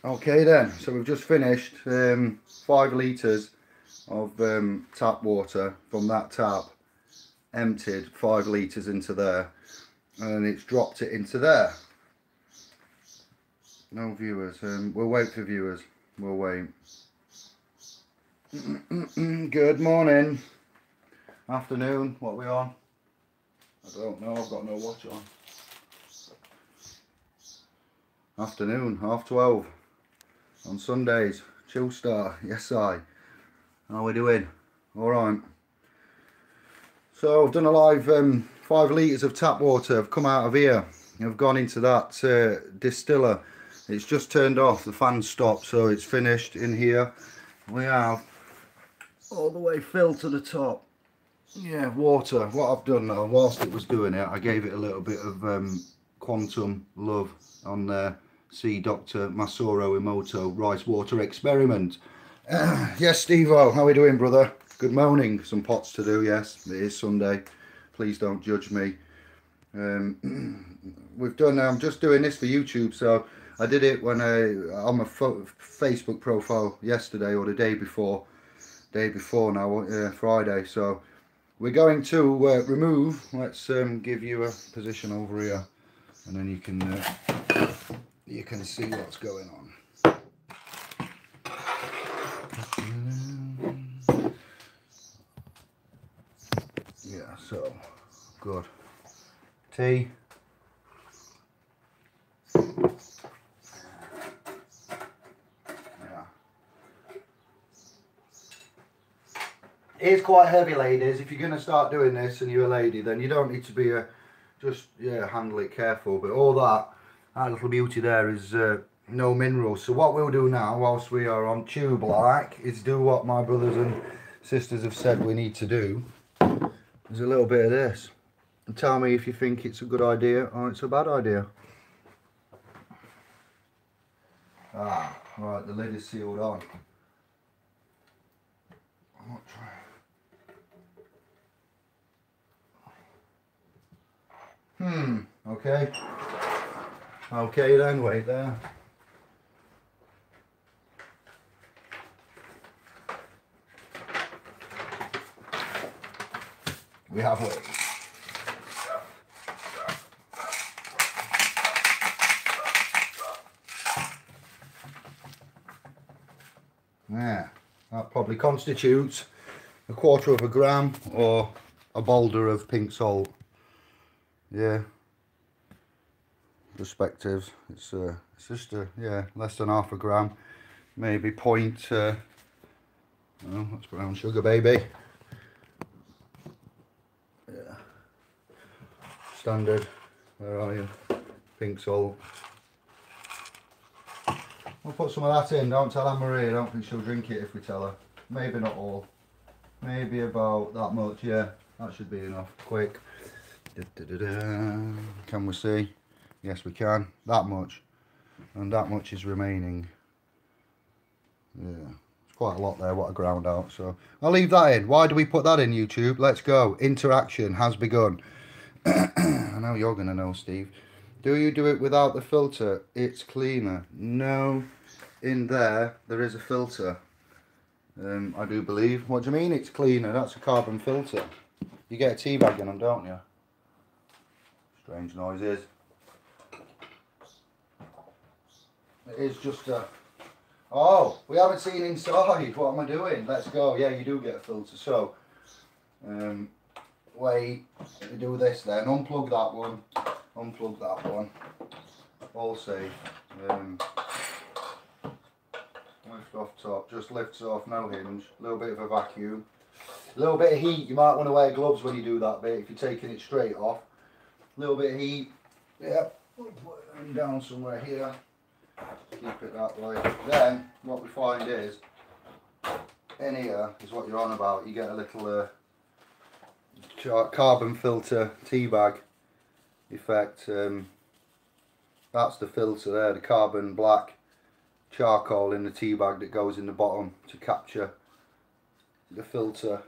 Okay then, so we've just finished 5 litres of tap water from that tap, emptied 5 litres into there, and it's dropped it into there. No viewers, we'll wait for viewers, we'll wait. Good morning, afternoon, what are we on? I don't know, I've got no watch on. Afternoon, 12:30 on Sundays, chill star, yes I. How are we doing? Alright. So I've done a live 5 litres of tap water have come out of here. I've gone into that distiller. It's just turned off, the fan stopped, so it's finished in here. We have all the way filled to the top. Yeah, water. What I've done now, whilst it was doing it, I gave it a little bit of quantum love on there. See Dr. Masaru Emoto rice water experiment. Yes, Steve-O, how are we doing, brother? Good morning. Some pots to do, yes. It is Sunday. Please don't judge me. We've done, I'm just doing this for YouTube, so I did it when on my Facebook profile yesterday or the day before now, Friday. So we're going to remove, let's give you a position over here, and then you can see what's going on. Yeah, so good. Tea. Yeah. It is quite heavy, ladies. If you're going to start doing this and you're a lady, then you don't need to be handle it careful. But all that little beauty there is no minerals. So what we'll do now, whilst we are on tube like, is do what my brothers and sisters have said we need to do. There's a little bit of this. And tell me if you think it's a good idea or it's a bad idea. Ah, right, the lid is sealed on. Okay. Okay then, wait there. We have wait. Yeah, that probably constitutes a 1/4 gram or a boulder of pink salt. Yeah. Perspectives. It's just less than 1/2 gram, maybe point. Oh, that's brown sugar, baby. Yeah. Standard. Where are you? Pink salt. We'll put some of that in. Don't tell Anne-Marie. I don't think she'll drink it if we tell her. Maybe not all. Maybe about that much. Yeah, that should be enough. Quick. Can we see? Yes, we can. That much. And that much is remaining. Yeah. It's quite a lot there, what I ground out. So I'll leave that in. Why do we put that in, YouTube? Let's go. Interaction has begun. I know you're going to know, Steve. Do you do it without the filter? It's cleaner. No. In there is a filter. I do believe. What do you mean it's cleaner? That's a carbon filter. You get a tea bag in them, don't you? Strange noises. It is just a... Oh, we haven't seen inside. What am I doing? Let's go. Yeah, you do get a filter. So, wait. We do this then. Unplug that one. Unplug that one. All safe. Lift off top. Just lifts off. No hinge. A little bit of a vacuum. A little bit of heat. You might want to wear gloves when you do that bit if you're taking it straight off. A little bit of heat. Yep. We'll put it down somewhere here. Keep it that way. Then what we find is in here is what you're on about. You get a little carbon filter tea bag effect. That's the filter there, the carbon black charcoal in the tea bag that goes in the bottom to capture the filter.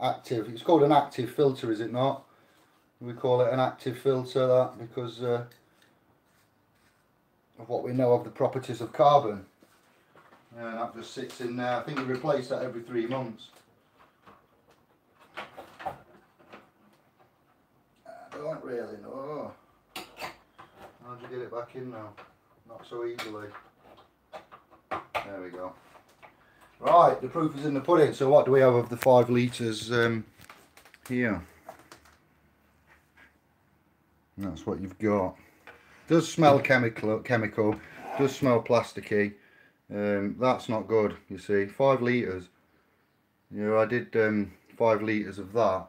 Active. It's called an active filter, is it not? We call it an active filter, that, because of what we know of the properties of carbon. That just sits in there. I think you replace that every 3 months. I don't really know. How do you get it back in now? Not so easily. There we go. Right, the proof is in the pudding. So what do we have of the 5 litres here? And that's what you've got. Does smell chemical, does smell plasticky. That's not good, you see. 5 litres. You know, I did 5 litres of that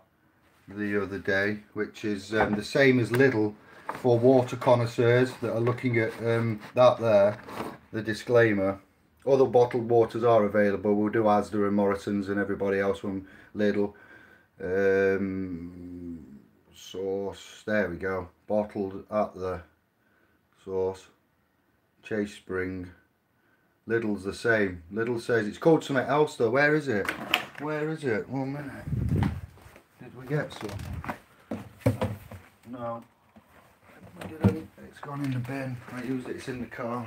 the other day, which is the same as Lidl for water connoisseurs that are looking at that there, the disclaimer. Other bottled waters are available. We'll do Asda and Morrison's and everybody else from Lidl. Source, there we go. Bottled at the source. Chase Spring. Lidl's the same. Lidl says it's called something else though. Where is it? Where is it? 1 minute. Did we get some? No. It's gone in the bin. I used it. It's in the car.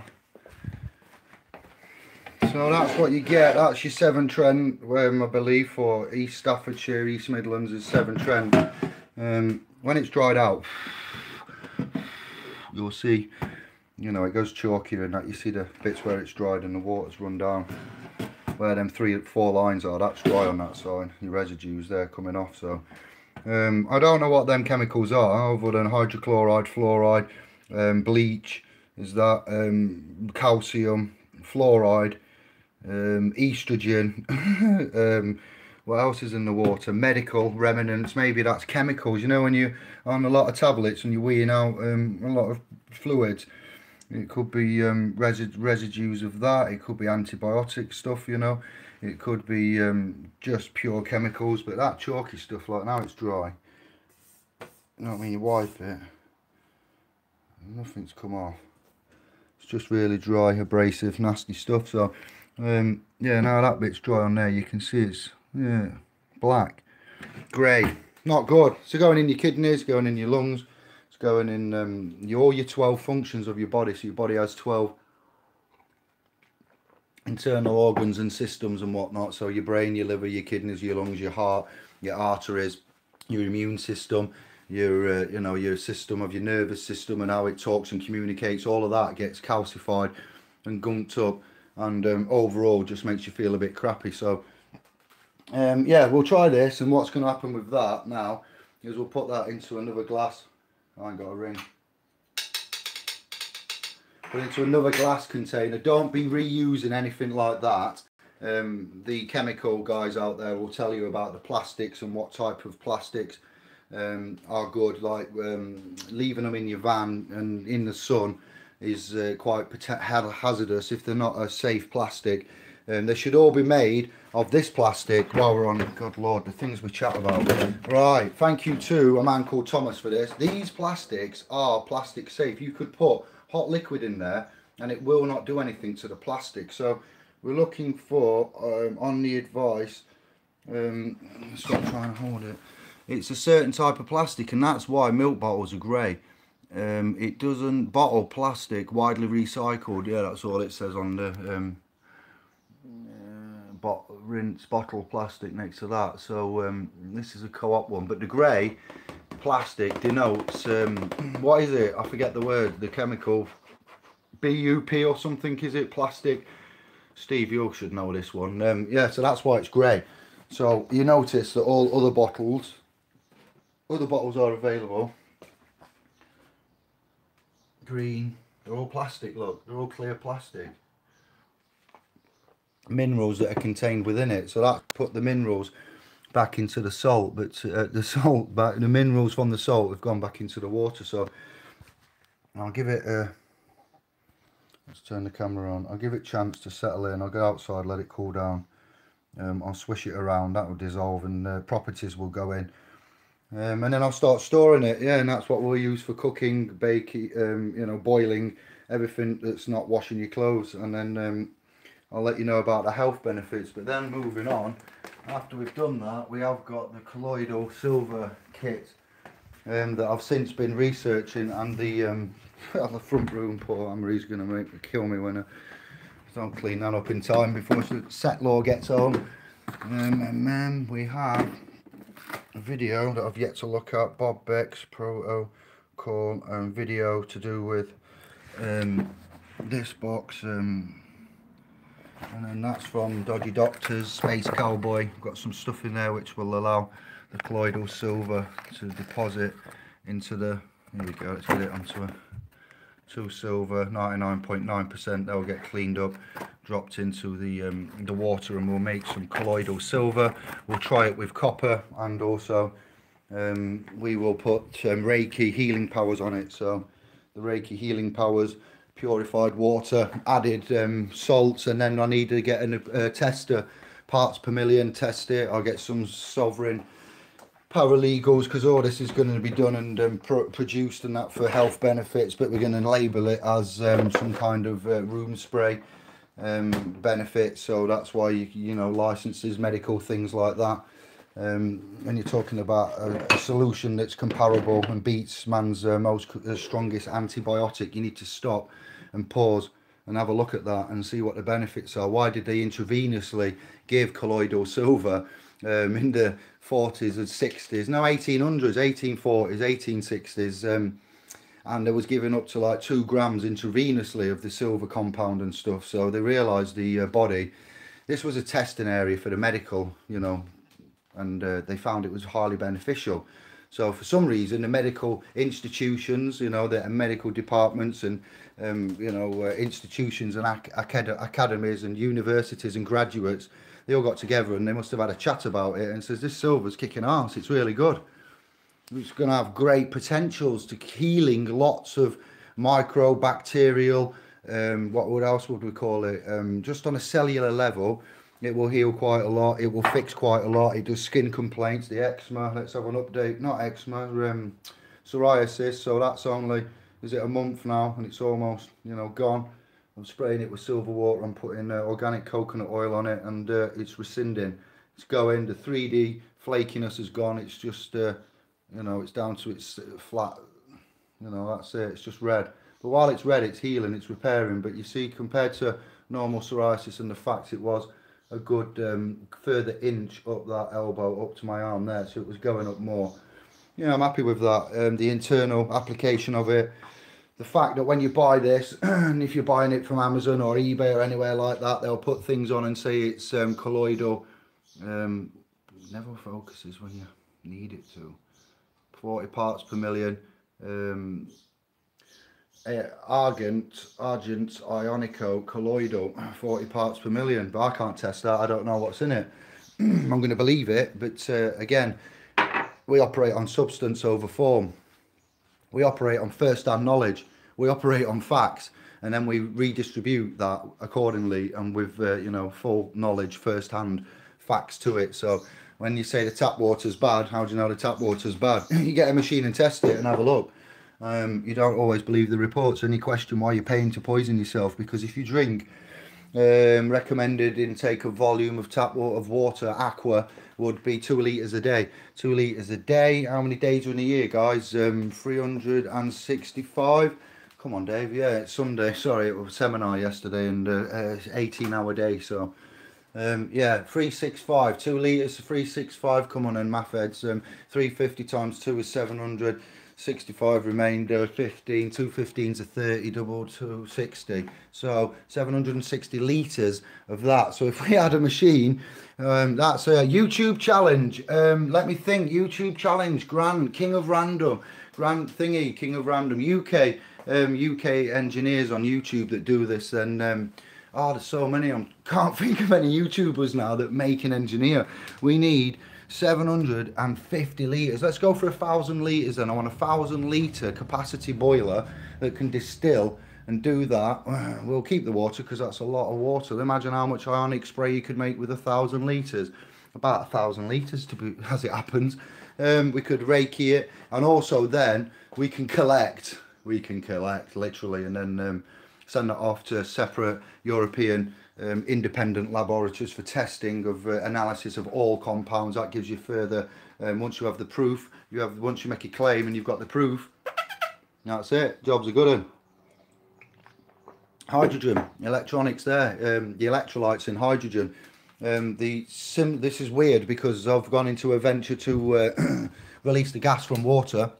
So that's what you get. That's your Severn Trent, I believe for East Staffordshire, East Midlands is Severn Trent. When it's dried out, you'll see, you know, it goes chalkier and that. You see the bits where it's dried and the water's run down. Where them 3 or 4 lines are, that's dry on that side. Your residues there coming off. So I don't know what them chemicals are other than hydrochloride, fluoride, bleach. Is that calcium, fluoride. Estrogen, what else is in the water? Medical remnants, maybe that's chemicals. You know, when you're on a lot of tablets and you're weeing out a lot of fluids, it could be residues of that, it could be antibiotic stuff, you know, it could be just pure chemicals. But that chalky stuff, like now it's dry, you know what I mean, you wipe it, nothing's come off, it's just really dry, abrasive, nasty stuff. So yeah, now that bit's dry on there, you can see it's, yeah, black, grey, not good. So going in your kidneys, going in your lungs, it's going in all your 12 functions of your body. So your body has 12 internal organs and systems and whatnot. So your brain, your liver, your kidneys, your lungs, your heart, your arteries, your immune system, your you know, your system of your nervous system and how it talks and communicates, all of that gets calcified and gunked up. And overall just makes you feel a bit crappy. So yeah, we'll try this, and what's going to happen with that now is we'll put that into another glass. I ain't got a ring. Put it into another glass container. Don't be reusing anything like that. The chemical guys out there will tell you about the plastics and what type of plastics are good, like leaving them in your van and in the sun is quite hazardous if they're not a safe plastic. They should all be made of this plastic. While we're on, God Lord, the things we chat about. Right, thank you to a man called Thomas for this. These plastics are plastic safe. You could put hot liquid in there and it will not do anything to the plastic. So we're looking for, on the advice, stop trying to hold it. It's a certain type of plastic, and that's why milk bottles are grey. It doesn't bottle plastic, widely recycled. Yeah, that's all it says on the rinse bottle plastic next to that. So this is a co-op one, but the grey plastic denotes what is it? I forget the word. The chemical BUP or something. Is it plastic? Steve, you should know this one. Yeah, so that's why it's grey. So you notice that all other bottles are available. Green, they're all plastic, look, they're all clear plastic. Minerals that are contained within it, so that put the minerals back into the salt, but the minerals from the salt have gone back into the water. So I'll give it a, let's turn the camera on, I'll give it a chance to settle in. I'll go outside, let it cool down, I'll swish it around, that will dissolve and properties will go in. And then I'll start storing it, yeah, and that's what we'll use for cooking, baking, you know, boiling, everything that's not washing your clothes. And then I'll let you know about the health benefits. But then moving on, after we've done that, we have got the colloidal silver kit. that I've since been researching, and the the front room, poor Amory's going to kill me when I don't clean that up in time before Setlaw gets home. And then we have a video that I've yet to look at, Bob Beck's protocol video to do with this box, and then that's from Dodgy Doctors, Space Cowboy. Got some stuff in there which will allow the colloidal silver to deposit into the, here we go, let's get it onto a 2 silver, 99.9%. They'll get cleaned up, dropped into the water, and we'll make some colloidal silver. We'll try it with copper, and also we will put Reiki healing powers on it. So the Reiki healing powers, purified water, added salts, and then I need to get a tester, parts per million, test it. I'll get some sovereign paralegals, because all this is going to be done and produced and that for health benefits, but we're going to label it as some kind of room spray benefit. So that's why you know, licenses, medical things like that. When you're talking about a solution that's comparable and beats man's strongest antibiotic, you need to stop and pause and have a look at that and see what the benefits are. Why did they intravenously give colloidal silver in the 40s and 60s, no, 1800s, 1840s, 1860s, and they was given up to like 2 grams intravenously of the silver compound and stuff. So they realized the body, this was a testing area for the medical, you know, and they found it was highly beneficial. So for some reason, the medical institutions, you know, the medical departments and you know, institutions and academies and universities and graduates, they all got together and they must have had a chat about it and says, this silver's kicking ass, it's really good. It's going to have great potentials to healing lots of microbacterial, what else would we call it? Just on a cellular level, it will heal quite a lot, it will fix quite a lot. It does skin complaints, the eczema, let's have an update, not eczema, psoriasis. So that's only, is it a month now, and it's almost, you know, gone. I'm spraying it with silver water, I'm putting organic coconut oil on it, and it's rescinding. It's going, the 3D flakiness is gone, it's just, you know, it's down to its flat, you know, that's it, it's just red. But while it's red, it's healing, it's repairing. But you see, compared to normal psoriasis and the fact it was a good further inch up that elbow, up to my arm there, so it was going up more. Yeah, I'm happy with that. The internal application of it. The fact that when you buy this, and if you're buying it from Amazon or eBay or anywhere like that, they'll put things on and say it's colloidal. Never focuses when you need it to. 40 parts per million. Argent ionico colloidal, 40 parts per million. But I can't test that. I don't know what's in it. I'm going to believe it. But again, we operate on substance over form. We operate on first-hand knowledge, we operate on facts, and then we redistribute that accordingly and with, you know, full knowledge, first-hand facts to it. So when you say the tap water's bad, how do you know the tap water's bad? You get a machine and test it and have a look. You don't always believe the reports, and you question why you're paying to poison yourself, because if you drink recommended intake of volume of tap water, of water, aqua, would be 2 litres a day. 2 litres a day. How many days are in a year, guys? 365. Come on, Dave. Yeah, it's Sunday. Sorry, it was a seminar yesterday, and 18-hour day. So yeah, 365. 2 litres, 365. Come on, and math heads. 350 times 2 is 700. 65 remainder, 15, 2 15s are 30, double 260, so 760 litres of that. So if we had a machine, that's a YouTube challenge. Let me think. YouTube challenge, Grant, King of Random, Grant thingy, King of Random, UK engineers on YouTube that do this. And oh, there's so many. I can't think of any YouTubers now that make an engineer. We need 750 litres. Let's go for 1,000 litres then. I want a 1,000 litre capacity boiler that can distill and do that. We'll keep the water because that's a lot of water. Imagine how much ionic spray you could make with 1,000 litres. About 1,000 litres to be, as it happens. We could Reiki it, and also then we can collect literally, and then send that off to separate European independent laboratories for testing of analysis of all compounds. That gives you further, once you have the proof, once you make a claim and you've got the proof, that's it, job's a good one. Hydrogen, electronics there, the electrolytes in hydrogen. This is weird because I've gone into a venture to release the gas from water,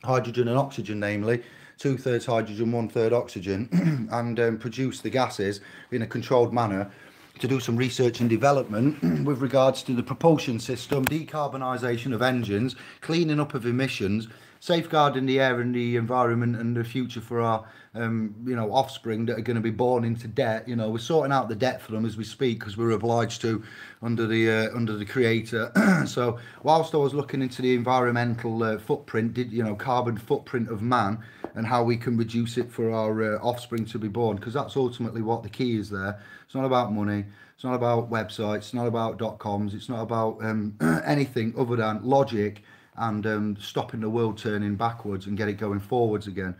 hydrogen and oxygen namely, 2/3 hydrogen, 1/3 oxygen, and produce the gases in a controlled manner to do some research and development with regards to the propulsion system, decarbonisation of engines, cleaning up of emissions, safeguarding the air and the environment and the future for our offspring that are going to be born into debt. We're sorting out the debt for them as we speak because we're obliged to under the creator. So whilst I was looking into the environmental footprint, carbon footprint of man and how we can reduce it for our offspring to be born, because that's ultimately what the key is there. It's not about money, it's not about websites, it's not about .coms, it's not about anything other than logic and stopping the world turning backwards and get it going forwards again.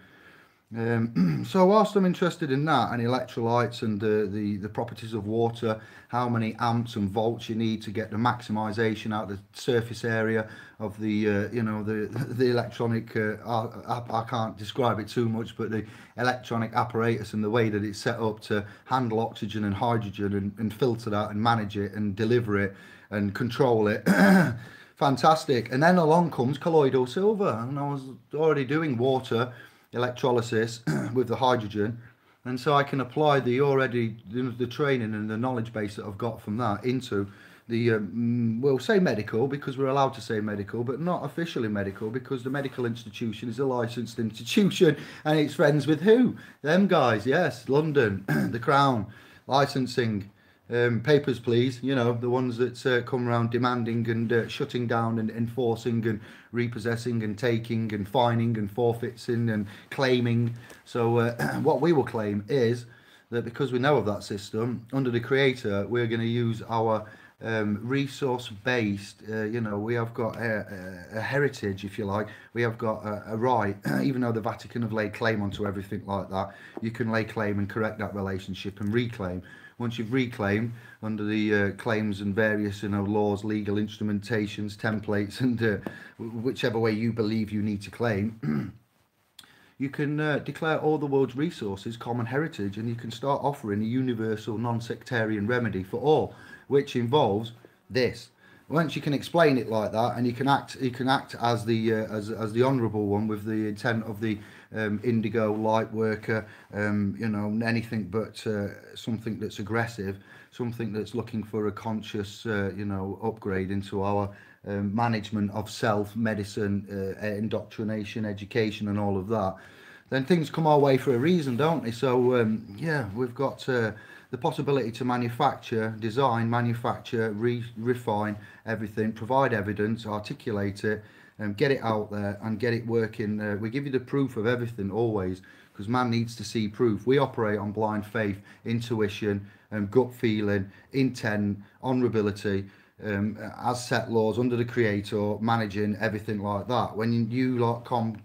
So whilst I'm interested in that and electrolytes and the properties of water, how many amps and volts you need to get the maximisation out of the surface area of the the electronic I can't describe it too much, but the electronic apparatus and the way that it's set up to handle oxygen and hydrogen and filter that and manage it and deliver it and control it. Fantastic. And then along comes colloidal silver, and I was already doing water electrolysis with the hydrogen, and so I can apply the training and the knowledge base that I've got from that into the we'll say medical, because we're allowed to say medical, but not officially medical, because the medical institution is a licensed institution and it's friends with who? Them guys, yes, London, the Crown, licensing. Papers please, the ones that come around demanding and shutting down and enforcing and repossessing and taking and fining and forfeiting and claiming. So what we will claim is that because we know of that system, under the creator, we're going to use our resource based, we have got a heritage, if you like. We have got a right, even though the Vatican have laid claim onto everything like that, you can lay claim and correct that relationship and reclaim. Once you've reclaimed under the claims and various laws, legal instrumentations, templates, and whichever way you believe you need to claim, you can declare all the world's resources common heritage, and you can start offering a universal non-sectarian remedy for all, which involves this. Once you can explain it like that, and you can act as the honourable one with the intent of the indigo light worker, anything but something that's aggressive, something that's looking for a conscious upgrade into our management of self, medicine, indoctrination, education, and all of that, then things come our way for a reason, don't they? So yeah, we've got the possibility to manufacture, design, manufacture, refine everything, provide evidence, articulate it, get it out there and get it working. We give you the proof of everything always, because man needs to see proof. We operate on blind faith, intuition, gut feeling, intent, honourability, as set laws under the creator, managing everything like that. When you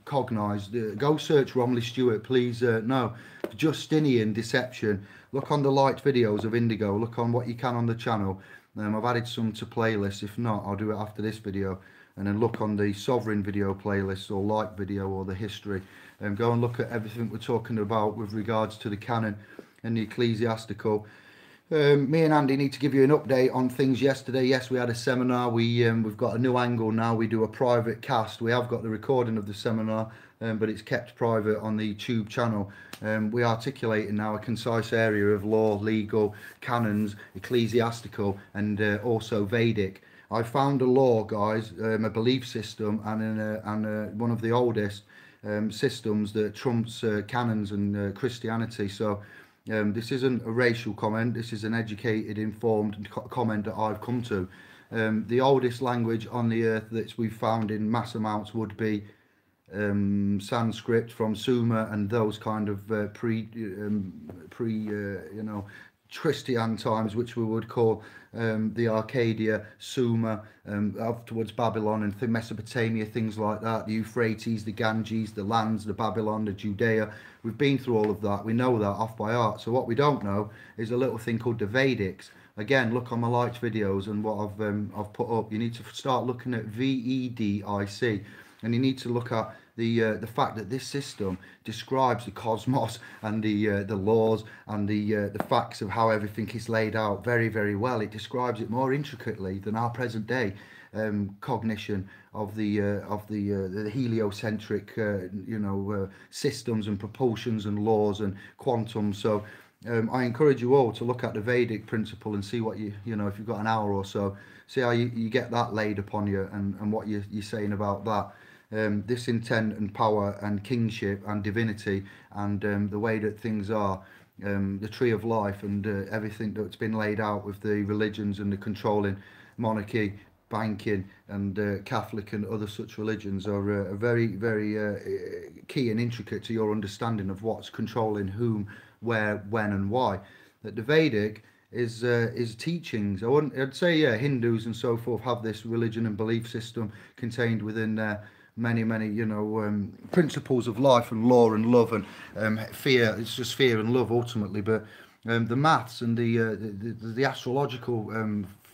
cognise, go search Romilly Stewart, please. No, Justinian deception. Look on the light videos of Indigo, look on what you can on the channel. I've added some to playlists. If not, I'll do it after this video. And then look on the Sovereign video playlist, or light video, or the history, and go and look at everything we're talking about with regards to the canon and the ecclesiastical. Me and Andy need to give you an update on things yesterday. Yes, we had a seminar. We've got a new angle now. We do a private cast. We have got the recording of the seminar, but it's kept private on the YouTube channel. We articulating now a concise area of law, legal, canons, ecclesiastical, and also Vedic. I found a law, guys, a belief system, and one of the oldest systems that trumps canons and Christianity. So this isn't a racial comment. This is an educated, informed comment that I've come to. The oldest language on the earth that we've found in mass amounts would be Sanskrit from Sumer and those kind of Christian times, which we would call the Arcadia, Sumer, afterwards Babylon and Mesopotamia, things like that, the Euphrates, the Ganges, the lands, the Babylon, the Judea. We've been through all of that. We know that off by heart. So what we don't know is a little thing called the Vedics. Again, look on my liked videos and what I've put up. You need to start looking at VEDIC, and you need to look at the fact that this system describes the cosmos and the laws and the facts of how everything is laid out very, very well. It describes it more intricately than our present day cognition of the heliocentric systems and propulsions and laws and quantum. So I encourage you all to look at the Vedic principle and see what if you've got an hour or so, see how you get that laid upon you, and what you're saying about that. This intent and power and kingship and divinity and the way that things are, the tree of life and everything that's been laid out with the religions and the controlling monarchy, banking and Catholic and other such religions are very, very key and intricate to your understanding of what's controlling whom, where, when and why. That the Vedic is teachings. I'd say, yeah, Hindus and so forth have this religion and belief system contained within their many principles of life and law and love and fear. It's just fear and love ultimately, but the maths and the astrological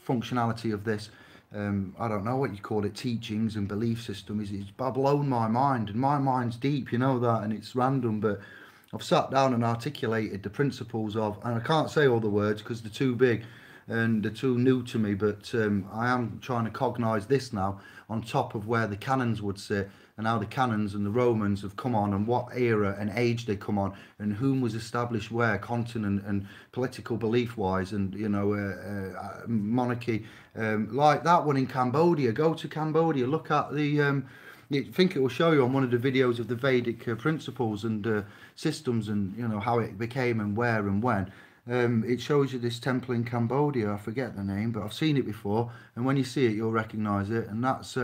functionality of this, I don't know what you call it, teachings and belief system, it's blown my mind, and my mind's deep, you know that, and it's random, but I've sat down and articulated the principles of, and I can't say all the words because they're too big and they're too new to me, but I am trying to cognise this now on top of where the canons would sit, and how the canons and the Romans have come on, and what era and age they come on, and whom was established where, continent and political belief wise, and monarchy, like that one in Cambodia. Go to Cambodia, look at the I think it will show you on one of the videos of the Vedic principles and systems, and how it became and where and when. It shows you this temple in Cambodia. I forget the name, but I've seen it before, and when you see it you'll recognise it, and that's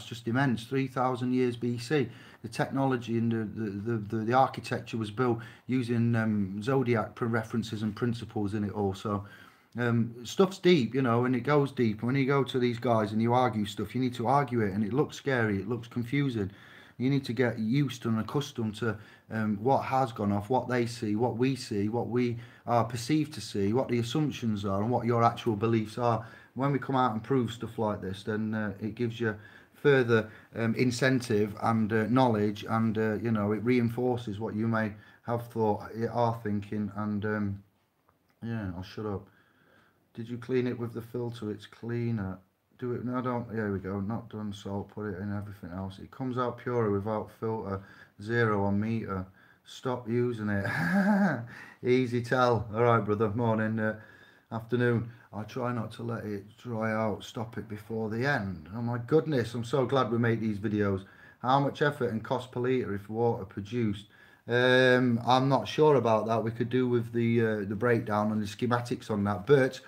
just immense. 3,000 years BC. The technology and the architecture was built using zodiac references and principles in it also. Stuff's deep, and it goes deep. When you go to these guys and you argue stuff, you need to argue it, and it looks scary, it looks confusing. You need to get used and accustomed to what has gone off, what they see, what we are perceived to see, what the assumptions are, and what your actual beliefs are. When we come out and prove stuff like this, then it gives you further incentive and knowledge, and it reinforces what you may have thought, are thinking, and yeah, I'll shut up. Did you clean it with the filter? It's cleaner. Do it. No, don't. There we go. Not done salt. Put it in everything else. It comes out purer without filter. 0 on meter. Stop using it. Easy tell. All right, brother. Morning. Afternoon. I try not to let it dry out. Stop it before the end. Oh my goodness. I'm so glad we make these videos. How much effort and cost per litre if water produced? I'm not sure about that. We could do with the breakdown and the schematics on that, but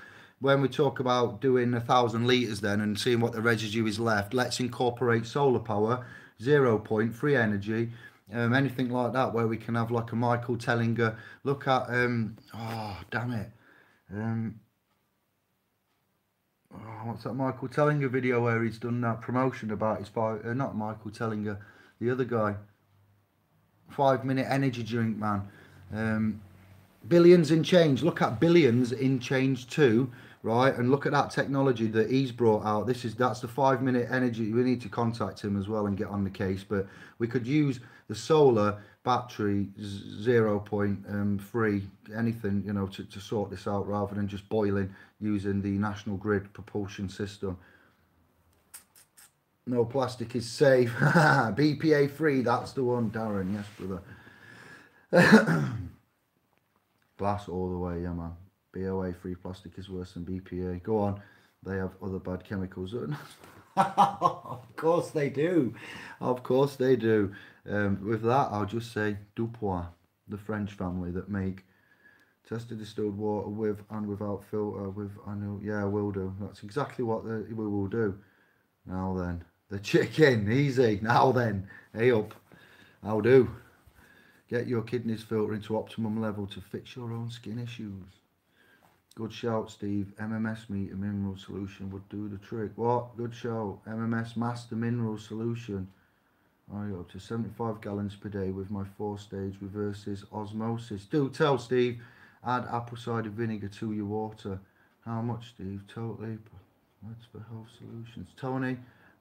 when we talk about doing 1,000 litres then and seeing what the residue is left, let's incorporate solar power, 0 point, free energy, anything like that, where we can have like a Michael Tellinger. Look at, oh, damn it. What's that Michael Tellinger video where he's done that promotion about his not Michael Tellinger, the other guy. 5-minute energy drink, man. Billions in change. Look at billions in change too, right? And look at that technology that he's brought out. That's the 5-minute energy. We need to contact him as well and get on the case, but we could use the solar battery 0 point free anything, to sort this out, rather than just boiling using the national grid propulsion system. No plastic is safe. BPA free, that's the one, Darren. Yes, brother. Glass all the way, yeah, man. BOA free plastic is worse than BPA. Go on. They have other bad chemicals. Of course they do. Of course they do. With that, I'll just say Dupois, the French family that make tested distilled water with and without filter. Yeah, will do. That's exactly what we will do. Now then. The chicken, easy. Now then, hey up. How do? Get your kidneys filter into optimum level to fix your own skin issues. Good shout, Steve. MMS meter mineral solution would do the trick. What? Good shout. MMS master mineral solution. I got up to 75 gallons per day with my 4-stage reverses osmosis. Do tell, Steve. Add apple cider vinegar to your water. How much, Steve? Totally. That's for health solutions. Tony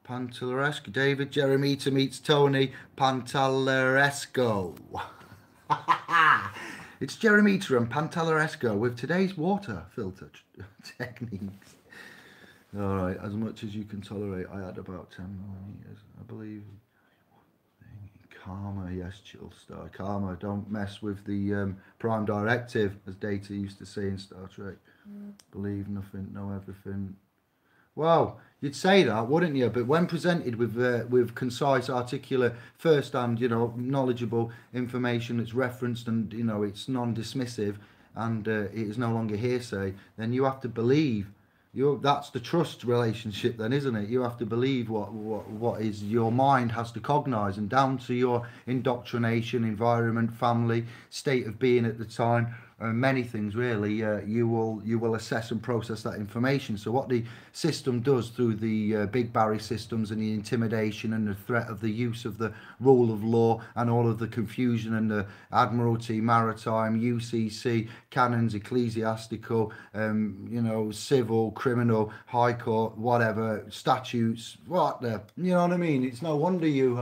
Pantaleresco. David Jeremita meets Tony Pantaleresco. It's Jeremita and Pantaleresco with today's water filter techniques. Alright, as much as you can tolerate. I had about 10 millimeters, I believe. Karma, yes, chill star. Karma, don't mess with the prime directive, as Data used to say in Star Trek. Believe nothing, know everything. Well, you'd say that, wouldn't you? But when presented with concise, articulate, first-hand, you know, knowledgeable information that's referenced and, you know, it's non-dismissive and it is no longer hearsay, then you have to believe. That's the trust relationship then, isn't it? You have to believe what is your mind has to cognize, and down to your indoctrination, environment, family, state of being at the time, many things really, you will assess and process that information. So what the system does through the big Barry systems and the intimidation and the threat of the use of the rule of law and all of the confusion and the Admiralty, Maritime, UCC, canons, ecclesiastical, you know, civil, criminal, high court, whatever, statutes, you know what I mean? It's no wonder you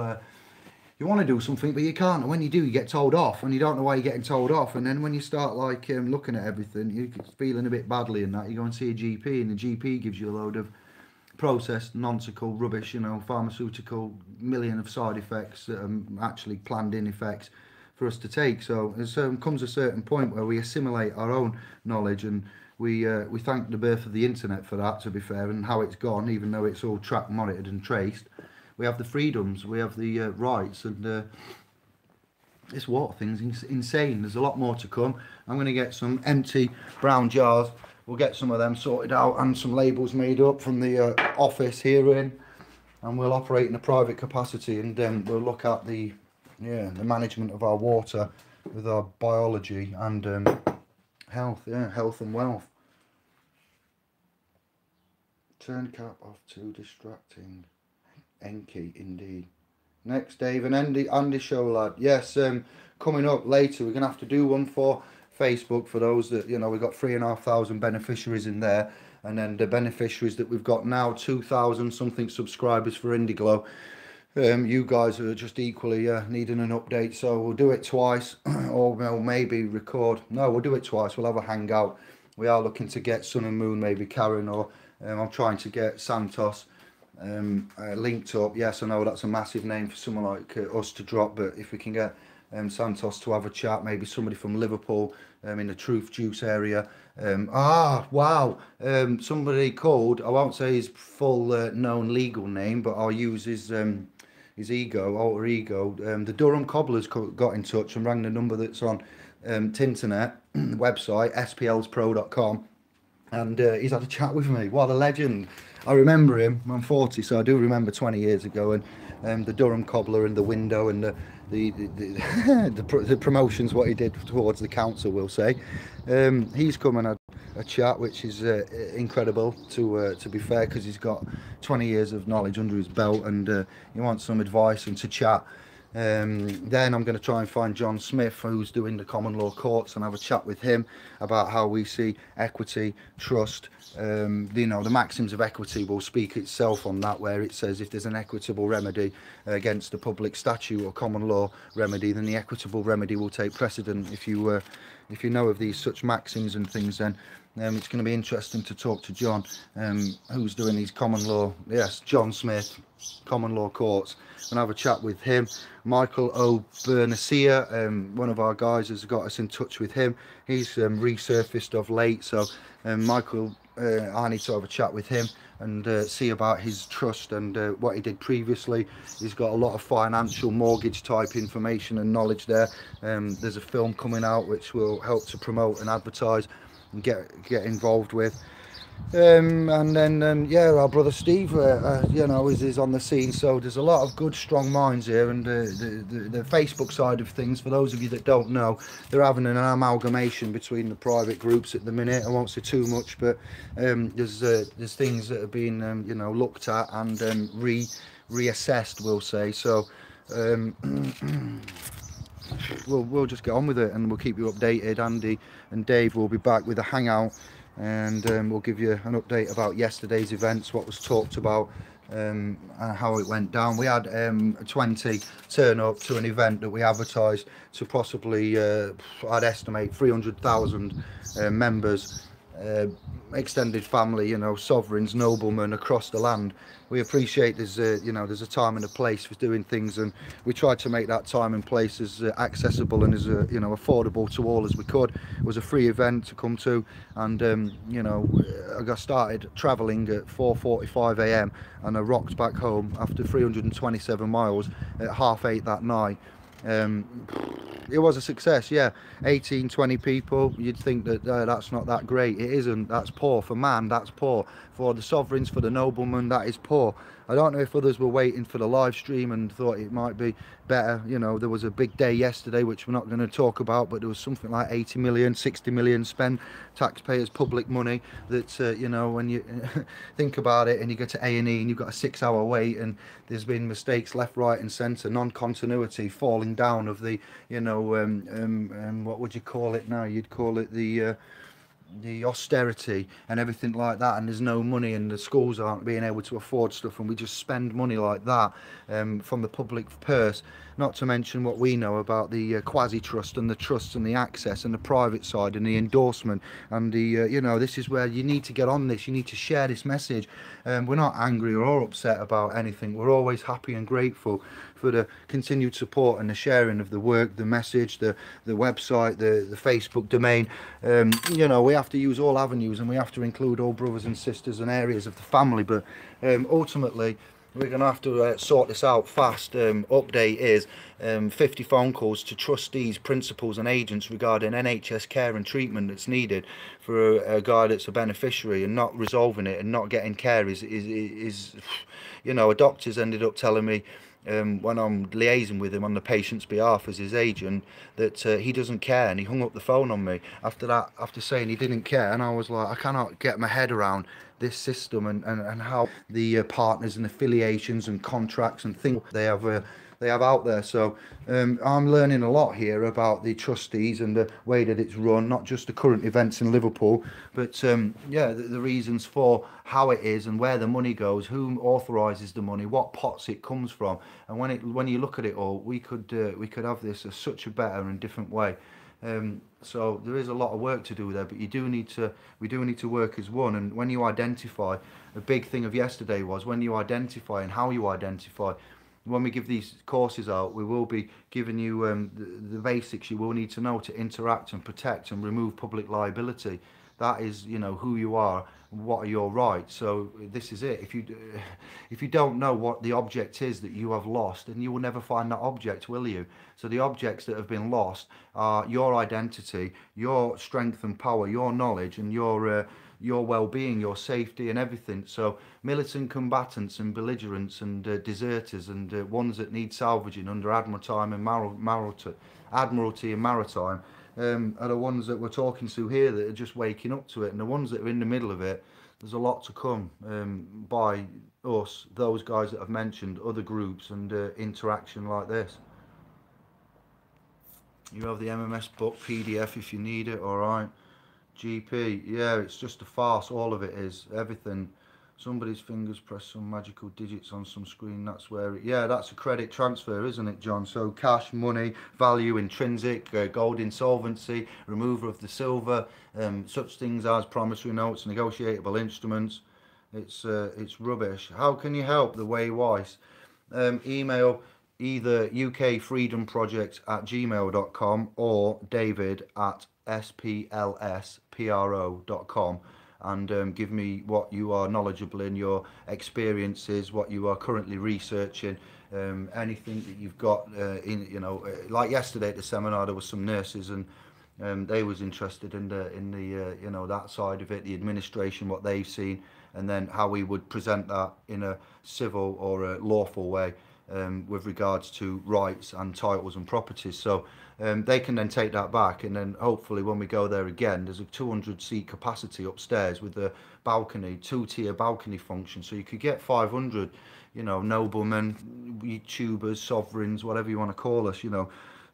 want to do something, but you can't. And when you do, you get told off, and you don't know why you're getting told off. And then when you start like looking at everything, you're feeling a bit badly and that, you go and see a GP, and the GP gives you a load of processed, nonsensical rubbish, you know, pharmaceutical, million of side effects that are actually planned in effects for us to take. So there comes a certain point where we assimilate our own knowledge, and we thank the birth of the internet for that, to be fair, and how it's gone, even though it's all tracked, monitored and traced. We have the freedoms, we have the rights, and this water thing's insane. There's a lot more to come. I'm going to get some empty brown jars. We'll get some of them sorted out and some labels made up from the office here in, and we'll operate in a private capacity, and then we'll look at the management of our water with our biology and health and wealth. Turn cap off, too distracting. Enki, indeed. Next, Dave and Andy show, lad. Yes, coming up later, we're gonna have to do one for Facebook for those that, you know, we've got 3,500 beneficiaries in there, and then the beneficiaries that we've got now, 2,000 something subscribers for Indiglo. You guys are just equally needing an update, so we'll do it twice, or we'll maybe record. No, we'll do it twice. We'll have a hangout. We are looking to get Sun and Moon, maybe Karen, or I'm trying to get Santos linked up. Yes, I know that's a massive name for someone like us to drop, but if we can get Santos to have a chat, maybe somebody from Liverpool in the Truth Juice area. Somebody called, I won't say his full known legal name, but I'll use his alter ego. The Durham Cobblers got in touch and rang the number that's on Tinternet website, splspro.com, and he's had a chat with me. What a legend. I remember him. I'm 40, so I do remember 20 years ago, and the Durham Cobbler and the window and the promotions, what he did towards the council, we'll say. He's come and had a chat, which is incredible, to be fair, because he's got 20 years of knowledge under his belt, and he wants some advice and to chat. Then I'm going to try and find John Smith, who's doing the common law courts, and have a chat with him about how we see equity, trust. You know, the maxims of equity will speak itself on that, where it says if there's an equitable remedy against a public statute or common law remedy, then the equitable remedy will take precedent. If you know of these such maxims and things, then it's going to be interesting to talk to John, who's doing these common law. Yes, John Smith, common law courts, and have a chat with him. Michael O'Bernacia, one of our guys, has got us in touch with him. He's resurfaced of late, so Michael, I need to have a chat with him and see about his trust and what he did previously. He's got a lot of financial mortgage type information and knowledge there. There's a film coming out which will help to promote and advertise and get involved with. And then yeah, our brother Steve, you know, is on the scene. So there's a lot of good, strong minds here, and the Facebook side of things. For those of you that don't know, they're having an amalgamation between the private groups at the minute. I won't say too much, but there's things that are being you know, looked at and reassessed, we'll say. So we'll just get on with it, and we'll keep you updated. Andy and Dave will be back with a hangout, and we'll give you an update about yesterday's events, what was talked about, and how it went down. We had 20 turn up to an event that we advertised to possibly, I'd estimate 300,000 members, extended family, you know, sovereigns, noblemen across the land. We appreciate there's you know, there's a time and a place for doing things, and we tried to make that time and place as accessible and as you know, affordable to all as we could. It was a free event to come to, and you know, I got started traveling at 4:45 a.m. and I rocked back home after 327 miles at 8:30 that night. It was a success, yeah. 18-20 people. You'd think that that's not that great. It isn't. That's poor for man. That's poor for the sovereigns, for the noblemen. That is poor. I don't know if others were waiting for the live stream and thought it might be better. You know, there was a big day yesterday, which we're not going to talk about, but there was something like 80 million, 60 million spent, taxpayers' public money. That you know, when you think about it, and you go to A&E and you've got a 6-hour wait, and there's been mistakes left, right, and centre, non-continuity, falling down of the, you know, what would you call it now? You'd call it the austerity and everything like that, and there's no money, and the schools aren't being able to afford stuff, and we just spend money like that from the public purse. Not to mention what we know about the quasi-trust and the trusts and the access and the private side and the endorsement and the you know, this is where you need to get on this. You need to share this message. We're not angry or upset about anything. We're always happy and grateful for the continued support and the sharing of the work, the message, the website, the Facebook domain. You know, we have to use all avenues, and we have to include all brothers and sisters and areas of the family, but ultimately we're going to have to sort this out fast. Update is 50 phone calls to trustees, principals and agents regarding NHS care and treatment that's needed for a guy that's a beneficiary, and not resolving it and not getting care is you know, a doctor's ended up telling me, when I'm liaising with him on the patient's behalf as his agent, that he doesn't care, and he hung up the phone on me after that, after saying he didn't care. And I was like, I cannot get my head around this system, and how the partners and affiliations and contracts and things they have out there. So I'm learning a lot here about the trustees and the way that it's run, not just the current events in Liverpool, but yeah, the reasons for how it is and where the money goes, who authorises the money, what pots it comes from. And when you look at it all, we could have this as such a better and different way. So there is a lot of work to do there, but we do need to work as one. And when you identify, a big thing of yesterday was when you identify and how you identify. When we give these courses out, we will be giving you the basics you will need to know to interact and protect and remove public liability. That is, you know, who you are, what are your rights. So this is it. If you don't know what the object is that you have lost, then you will never find that object, will you? So the objects that have been lost are your identity, your strength and power, your knowledge, and your well-being, your safety and everything. So militant combatants and belligerents and deserters and ones that need salvaging under Admiralty and Maritime are the ones that we're talking to here, that are just waking up to it. And the ones that are in the middle of it, there's a lot to come by us, those guys that I've mentioned, other groups, and interaction like this. You have the MMS book PDF if you need it, alright. GP, yeah, it's just a farce, all of it is, everything. Somebody's fingers press some magical digits on some screen, that's where it, yeah, that's a credit transfer, isn't it, John? So cash, money, value, intrinsic, gold insolvency, removal of the silver, such things as promissory notes, negotiable instruments. It's rubbish. How can you help? The way wise. Email either ukfreedomproject@gmail.com or david@splspro.com, and give me what you are knowledgeable in, your experiences, what you are currently researching, anything that you've got in, you know, like yesterday at the seminar there was some nurses and They was interested in the you know, that side of it, the administration, what they've seen, and then how we would present that in a civil or a lawful way, with regards to rights and titles and properties. So they can then take that back, and then hopefully when we go there again, there's a 200 seat capacity upstairs with a balcony, two-tier balcony function, so you could get 500, you know, noblemen, YouTubers, sovereigns, whatever you want to call us, you know,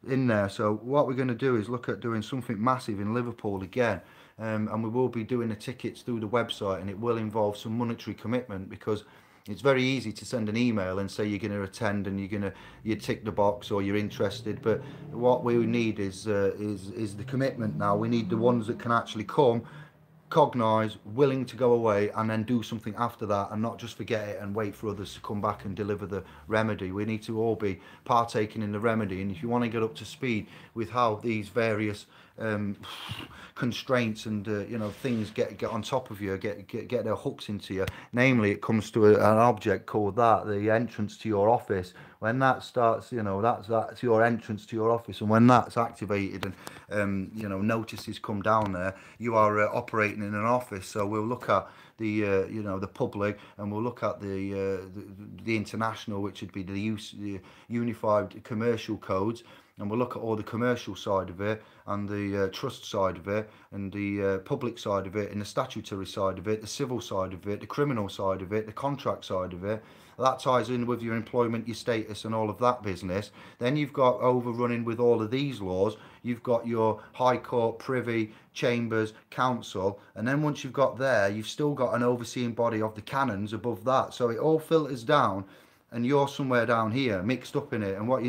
in there. So what we're going to do is look at doing something massive in Liverpool again, and we will be doing the tickets through the website, and it will involve some monetary commitment, because it's very easy to send an email and say you're going to attend and you tick the box or you're interested, but what we need is the commitment. Now we need the ones that can actually come, cognise, willing to go away, and then do something after that, and not just forget it and wait for others to come back and deliver the remedy. We need to all be partaking in the remedy, and if you want to get up to speed with how these various constraints and you know, things get on top of you, get their hooks into you. Namely, it comes to an object called that, the entrance to your office. When that starts, you know, that's your entrance to your office, and when that's activated and you know, notices come down there, you are operating in an office. So we'll look at the you know, the public, and we'll look at the international, which would be the unified commercial codes, and we'll look at all the commercial side of it, and the trust side of it, and the public side of it, and the statutory side of it, the civil side of it, the criminal side of it, the contract side of it. That ties in with your employment, your status, and all of that business. Then you've got overrunning with all of these laws. You've got your High Court, Privy, Chambers, Council, and then once you've got there, you've still got an overseeing body of the canons above that. So it all filters down, and you're somewhere down here mixed up in it. And what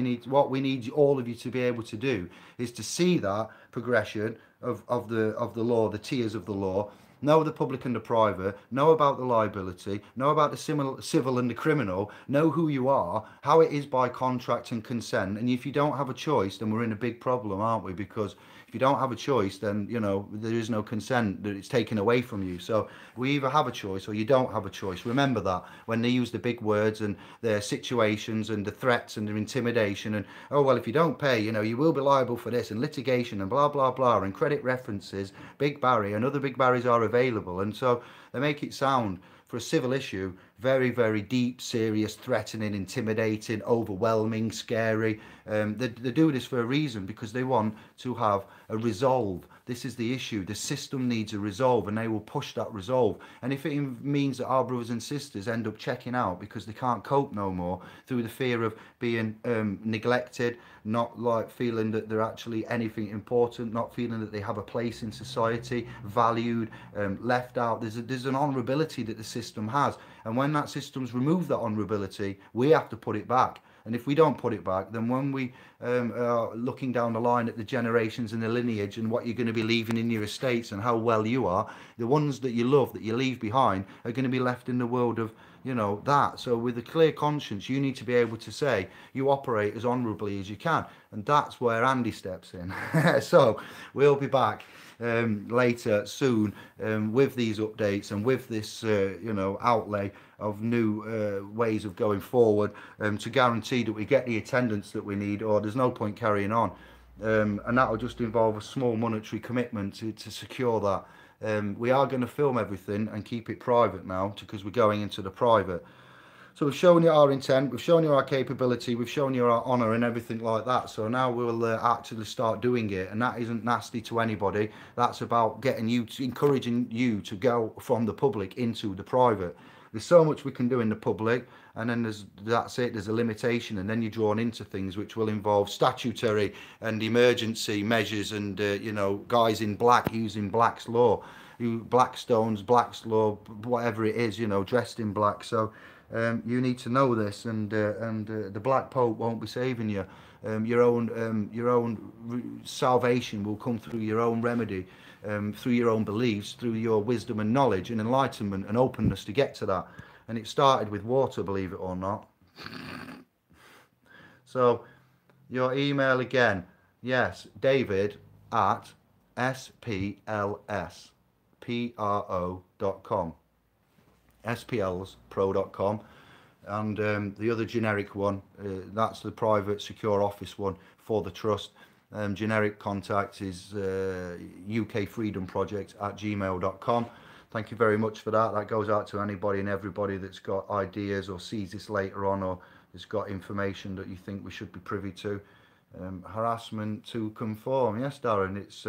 we need all of you to be able to do is to see that progression of the law, the tiers of the law, know the public and the private, know about the liability, know about the civil and the criminal, know who you are, how it is by contract and consent. And if you don't have a choice, then we're in a big problem, aren't we? Because if you don't have a choice, then, you know, there is no consent, that it's taken away from you. So we either have a choice or you don't have a choice. Remember that when they use the big words and their situations and the threats and the intimidation and, oh, well, if you don't pay, you know, you will be liable for this, and litigation and blah, blah, blah, and credit references, big barrier, and other big barriers are available. And so they make it sound, for a civil issue, very, very deep, serious, threatening, intimidating, overwhelming, scary. They do this for a reason, because they want to have a resolve. This is the issue. The system needs a resolve, and they will push that resolve. And if it means that our brothers and sisters end up checking out because they can't cope no more, through the fear of being neglected, not like feeling that they're actually anything important, not feeling that they have a place in society, valued, left out. There's an honourability that the system has, and when that system's removed that honourability, we have to put it back. And if we don't put it back, then when we are looking down the line at the generations and the lineage and what you're going to be leaving in your estates and how well you are, the ones that you love, that you leave behind, are going to be left in the world of, you know, that. So with a clear conscience, you need to be able to say you operate as honourably as you can. And that's where Andy steps in. So we'll be back later soon with these updates and with this you know, outlay of new ways of going forward, to guarantee that we get the attendance that we need, or there's no point carrying on. And that will just involve a small monetary commitment to secure that. We are going to film everything and keep it private now, because we're going into the private. So we've shown you our intent, we've shown you our capability, we've shown you our honour and everything like that. So now we'll actually start doing it, and that isn't nasty to anybody. That's about getting you, encouraging you to go from the public into the private. There's so much we can do in the public, and then that's it, there's a limitation, and then you're drawn into things which will involve statutory and emergency measures, and you know, guys in black using Black's law, Blackstone's Black's law, whatever it is, you know, dressed in black. So you need to know this, and the Black Pope won't be saving you. Your own salvation will come through your own remedy, through your own beliefs, through your wisdom and knowledge and enlightenment and openness to get to that. And it started with water, believe it or not. So your email again, yes, David at splspro.com, splspro.com. And the other generic one, that's the private secure office one for the trust. Generic contact is ukfreedomproject@gmail.com. Thank you very much for that. That goes out to anybody and everybody that's got ideas or sees this later on, or has got information that you think we should be privy to. Harassment to conform. Yes, Darren, it's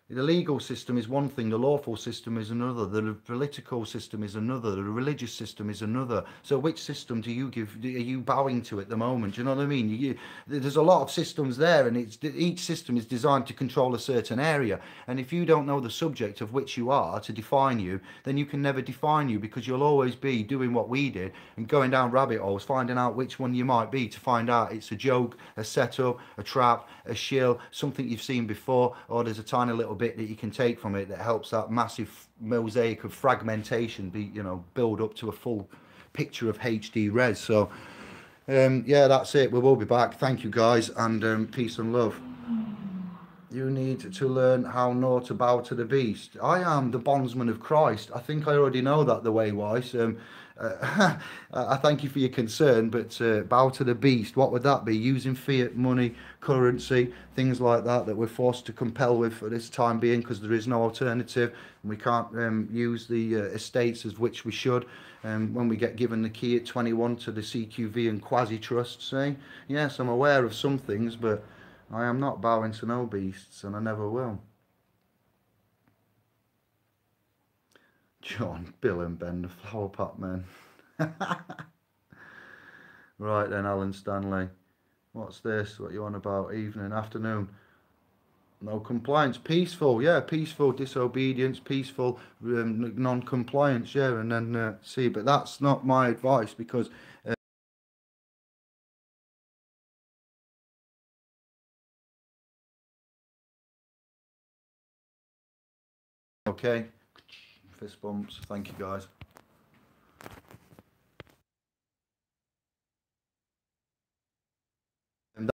the legal system is one thing, the lawful system is another, the political system is another, the religious system is another. So which system are you bowing to at the moment? Do you know what I mean? There's a lot of systems there, and each system is designed to control a certain area. And if you don't know the subject of which you are to define you, then you can never define you, because you'll always be doing what we did and going down rabbit holes, finding out which one you might be, to find out it's a joke, a setup, a trap, a shill, something you've seen before, or there's a tiny little bit that you can take from it that helps that massive mosaic of fragmentation be, build up to a full picture of HD res. So yeah, that's it. We will be back. Thank you guys, and peace and love. You need to learn how not to bow to the beast. I am the bondsman of Christ. I think I already know that the way, Weiss. I thank you for your concern, but bow to the beast, what would that be? Using fiat money, currency, things like that we're forced to compel with for this time being, because there is no alternative, and we can't use the estates as which we should. When we get given the key at 21 to the CQV and quasi-trusts, see? Yes, I'm aware of some things, but I am not bowing to no beasts, and I never will. John, Bill and Ben, the flower pot men. Right then, Alan Stanley. What's this? What you on about? Evening, afternoon. No compliance. Peaceful, yeah, peaceful disobedience, peaceful non-compliance, yeah, and then see, but that's not my advice, because okay, fist bumps. Thank you guys.